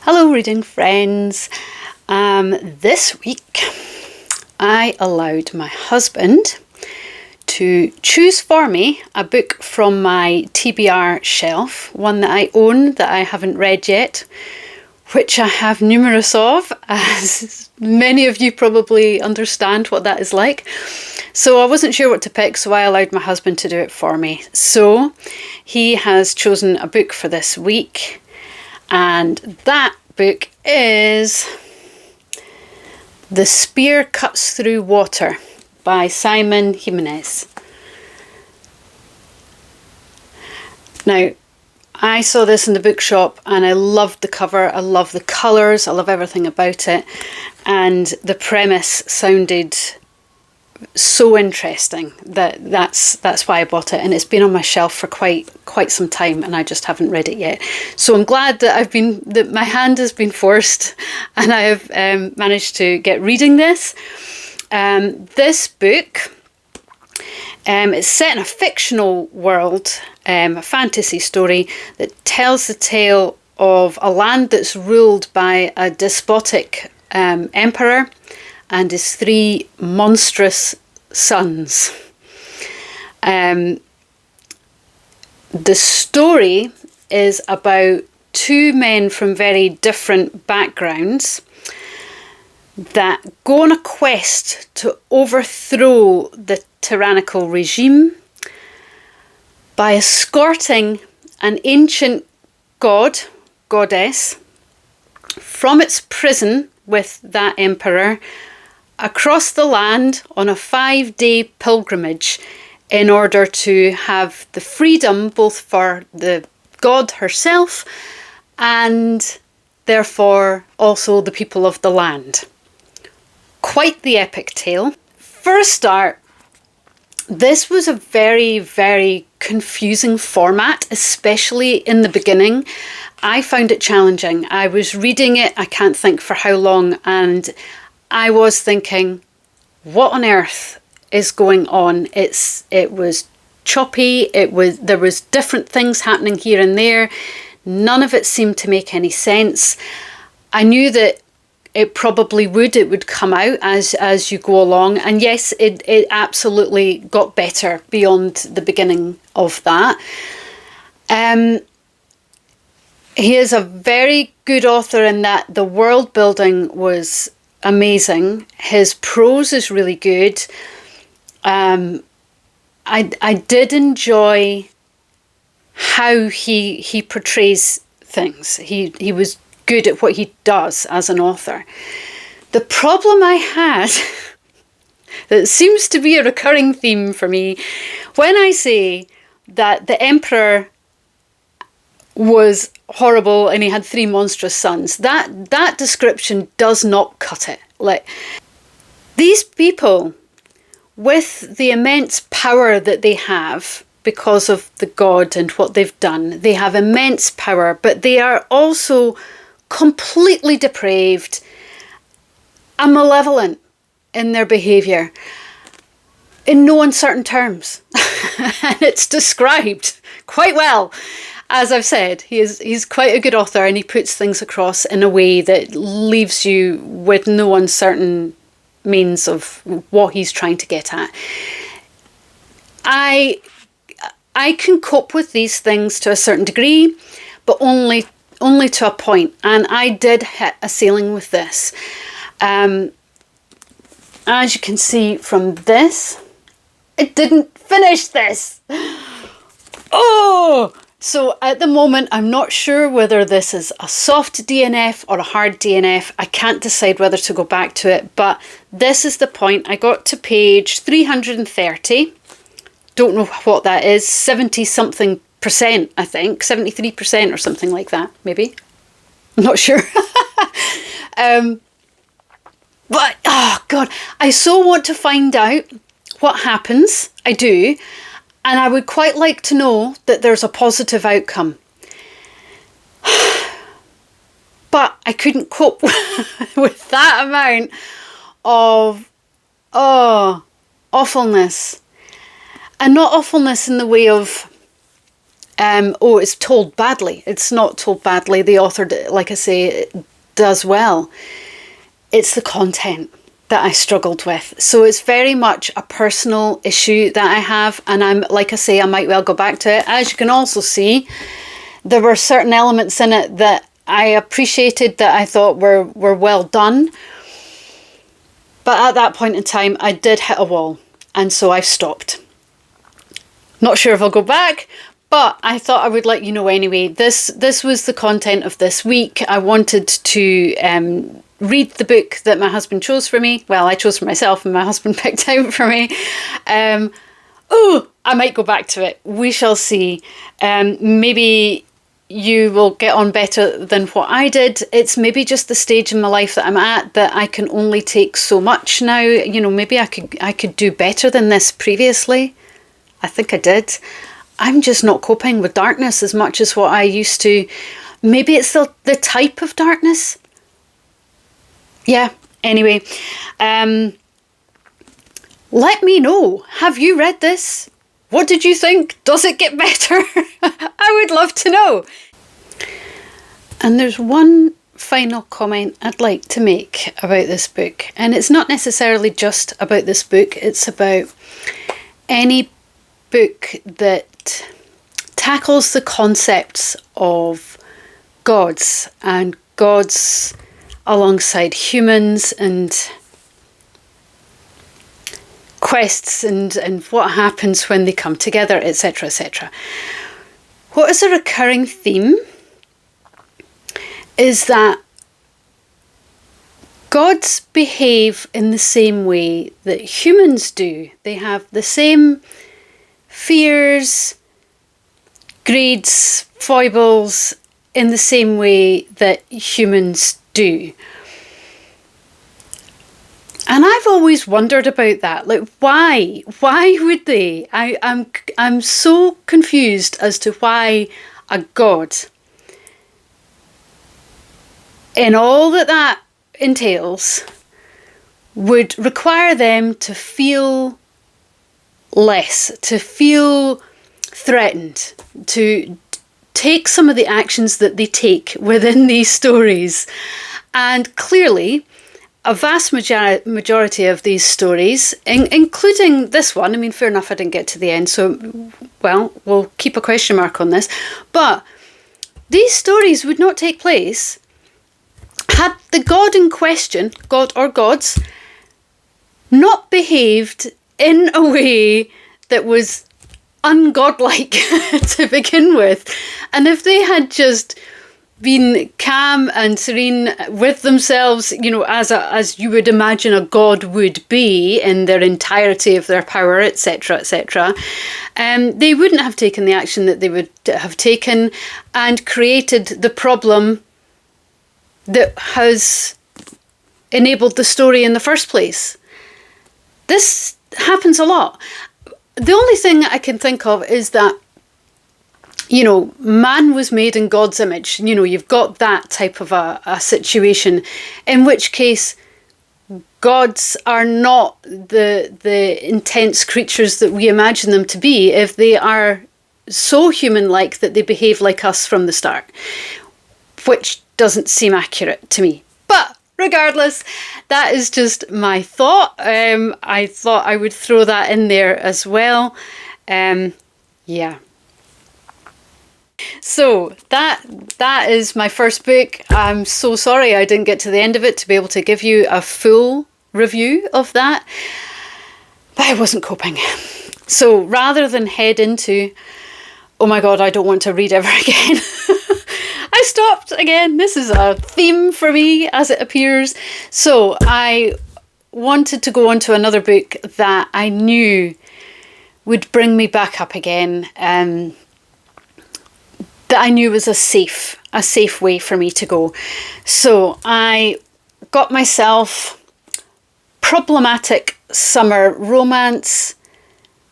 Hello, reading friends. This week I allowed my husband to choose for me a book from my TBR shelf, one that I own that I haven't read yet, which I have numerous of, as many of you probably understand what that is like. So I wasn't sure what to pick, so I allowed my husband to do it for me. So he has chosen a book for this week. And that book is The Spear Cuts Through Water by Simon Jimenez. Now, I saw this in the bookshop and I loved the cover, I love the colours, I love everything about it. And the premise sounded so interesting that's why I bought it, and it's been on my shelf for quite some time and I just haven't read it yet. So I'm glad that my hand has been forced and I have managed to get reading this. This book it's set in a fictional world, a fantasy story that tells the tale of a land that's ruled by a despotic emperor and his three monstrous sons. The story is about two men from very different backgrounds that go on a quest to overthrow the tyrannical regime by escorting an ancient goddess from its prison with that emperor across the land on a 5-day pilgrimage in order to have the freedom both for the god herself and therefore also the people of the land. Quite the epic tale. For a start, this was a very, very confusing format, especially in the beginning. I found it challenging. I was reading it, I can't think for how long, and I was thinking, what on earth is going on? It was choppy, there was different things happening here and there. None of it seemed to make any sense. I knew that it probably would come out as you go along, and yes, it absolutely got better beyond the beginning of that. He is a very good author in that the world building was amazing. His prose is really good. I did enjoy how he portrays things. He was good at what he does as an author. The problem I had, that seems to be a recurring theme for me, when I say that the emperor was horrible and he had three monstrous sons, that description does not cut it. Like, these people, with the immense power that they have because of the god and what they've done, they have immense power, but they are also completely depraved and malevolent in their behaviour in no uncertain terms. And it's described quite well. As I've said, he's quite a good author, and he puts things across in a way that leaves you with no uncertain means of what he's trying to get at. I can cope with these things to a certain degree, but only to a point, and I did hit a ceiling with this. As you can see from this, I didn't finish this. Oh! So at the moment, I'm not sure whether this is a soft DNF or a hard DNF. I can't decide whether to go back to it, but this is the point. I got to page 330. Don't know what that is, 70 something %, I think, 73% or something like that, maybe. I'm not sure. But, oh God, I so want to find out what happens. I do. And I would quite like to know that there's a positive outcome. But I couldn't cope with that amount of, awfulness. And not awfulness in the way of Oh, it's told badly. It's not told badly. The author, like I say, does well. It's the content that I struggled with. So it's very much a personal issue that I have. And I'm, like I say, I might well go back to it. As you can also see, there were certain elements in it that I appreciated, that I thought were well done. But at that point in time, I did hit a wall. And so I've stopped. Not sure if I'll go back, but I thought I would let you know anyway. This was the content of this week. I wanted to read the book that my husband chose for me. Well, I chose for myself and my husband picked out for me. Oh, I might go back to it. We shall see. Maybe you will get on better than what I did. It's maybe just the stage in my life that I'm at, that I can only take so much now. You know, maybe I could do better than this previously. I think I did. I'm just not coping with darkness as much as what I used to. Maybe it's the type of darkness. Yeah, anyway. Let me know. Have you read this? What did you think? Does it get better? I would love to know. And there's one final comment I'd like to make about this book. And it's not necessarily just about this book. It's about any book that tackles the concepts of gods and gods alongside humans and quests and what happens when they come together, etc., etc. What is a recurring theme is that gods behave in the same way that humans do. They have the same fears, greeds, foibles in the same way that humans do. And I've always wondered about that. Like, why? Why would they? I'm so confused as to why a god, in all that entails, would require them to feel less, to feel threatened, to take some of the actions that they take within these stories. And clearly, a vast majority of these stories, including this one, I mean, fair enough, I didn't get to the end, so, well, we'll keep a question mark on this, but these stories would not take place had the god in question, god or gods, not behaved in a way that was ungodlike to begin with. And if they had just been calm and serene with themselves, you know, as you would imagine a god would be in their entirety of their power, etc., etc., they wouldn't have taken the action that they would have taken and created the problem that has enabled the story in the first place. This happens a lot. The only thing I can think of is that, you know, man was made in God's image. You know, you've got that type of a situation, in which case gods are not the intense creatures that we imagine them to be if they are so human-like that they behave like us from the start, which doesn't seem accurate to me. But regardless, that is just my thought. I thought I would throw that in there as well. Yeah. So that is my first book. I'm so sorry I didn't get to the end of it to be able to give you a full review of that, but I wasn't coping. So rather than head into, oh my God, I don't want to read ever again, I stopped again. This is a theme for me as it appears. So I wanted to go on to another book that I knew would bring me back up again, that I knew was a safe way for me to go. So I got myself Problematic Summer Romance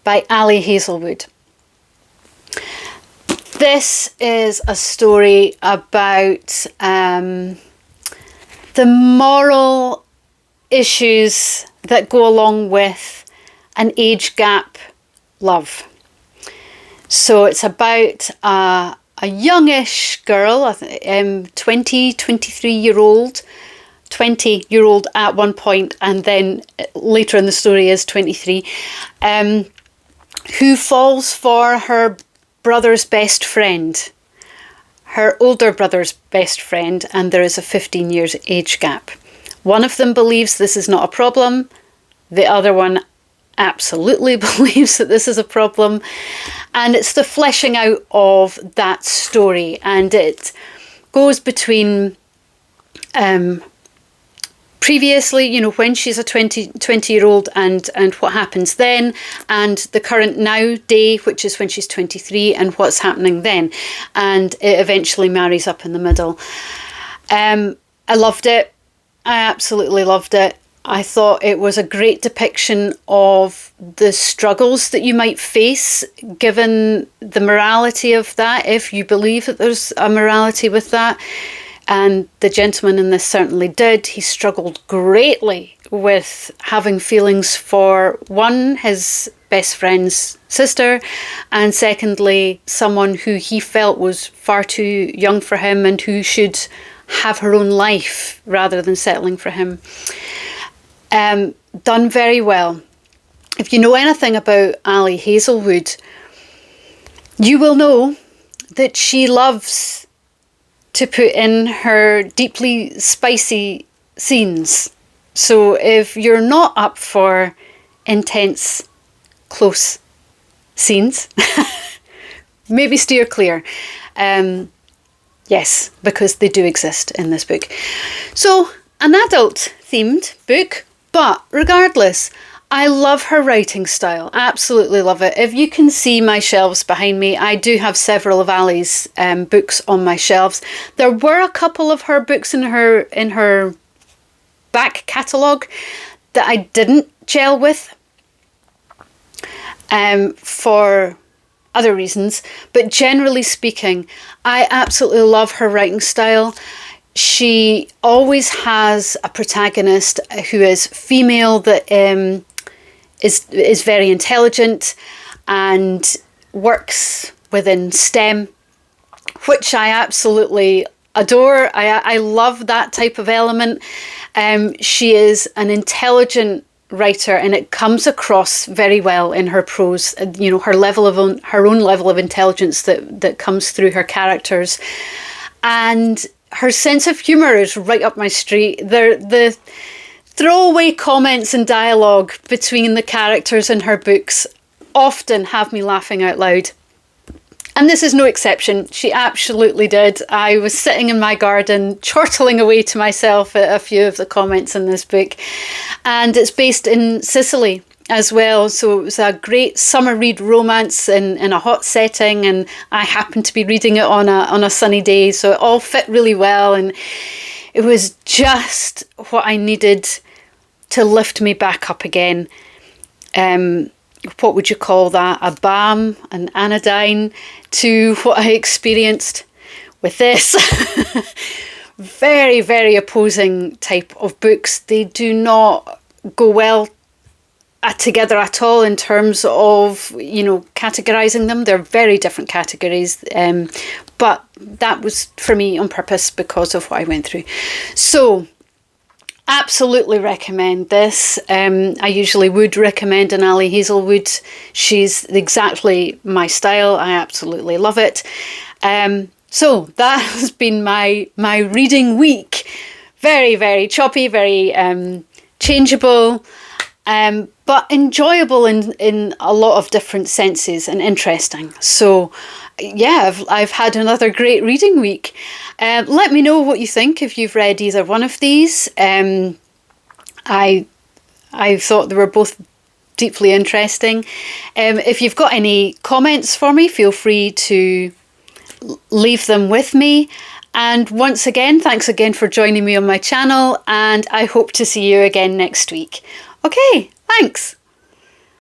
by Ali Hazelwood. This is a story about the moral issues that go along with an age gap love. So it's about a youngish girl, 20, 23-year-old, 20-year-old at one point, and then later in the story is 23, who falls for her brother's best friend, her older brother's best friend, and there is a 15 years age gap. One of them believes this is not a problem. The other one absolutely believes that this is a problem. And it's the fleshing out of that story. And it goes between previously, you know, when she's a 20-year-old and what happens then, and the current now day, which is when she's 23, and what's happening then. And it eventually marries up in the middle. I loved it. I absolutely loved it. I thought it was a great depiction of the struggles that you might face given the morality of that, if you believe that there's a morality with that. And the gentleman in this certainly did. He struggled greatly with having feelings for, one, his best friend's sister, and secondly, someone who he felt was far too young for him and who should have her own life rather than settling for him. Done very well. If you know anything about Ali Hazelwood, you will know that she loves to put in her deeply spicy scenes. So if you're not up for intense, close scenes, maybe steer clear. Yes, because they do exist in this book. So, an adult-themed book, but regardless, I love her writing style. Absolutely love it. If you can see my shelves behind me, I do have several of Ali's books on my shelves. There were a couple of her books in her back catalogue that I didn't gel with for other reasons, but generally speaking, I absolutely love her writing style. She always has a protagonist who is female that is very intelligent and works within STEM, which I absolutely adore. I love that type of element. She is an intelligent writer, and it comes across very well in her prose. You know, her own level of intelligence that comes through her characters, and her sense of humour is right up my street. The throwaway comments and dialogue between the characters in her books often have me laughing out loud. And this is no exception. She absolutely did. I was sitting in my garden, chortling away to myself at a few of the comments in this book. And it's based in Sicily as well. So it was a great summer read romance in a hot setting. And I happened to be reading it on a sunny day. So it all fit really well. And it was just what I needed to lift me back up again. What would you call that? A balm, an anodyne to what I experienced with this. Very, very opposing type of books. They do not go well together at all in terms of, you know, categorising them. They're very different categories. But that was for me on purpose because of what I went through. So, absolutely recommend this. I usually would recommend an Ali Hazelwood. She's exactly my style. I absolutely love it. So that has been my reading week. Very, very choppy, very changeable, but enjoyable in a lot of different senses and interesting. So yeah, I've had another great reading week. Let me know what you think if you've read either one of these. I thought they were both deeply interesting. If you've got any comments for me, feel free to leave them with me. And once again, thanks again for joining me on my channel, and I hope to see you again next week. Okay, thanks.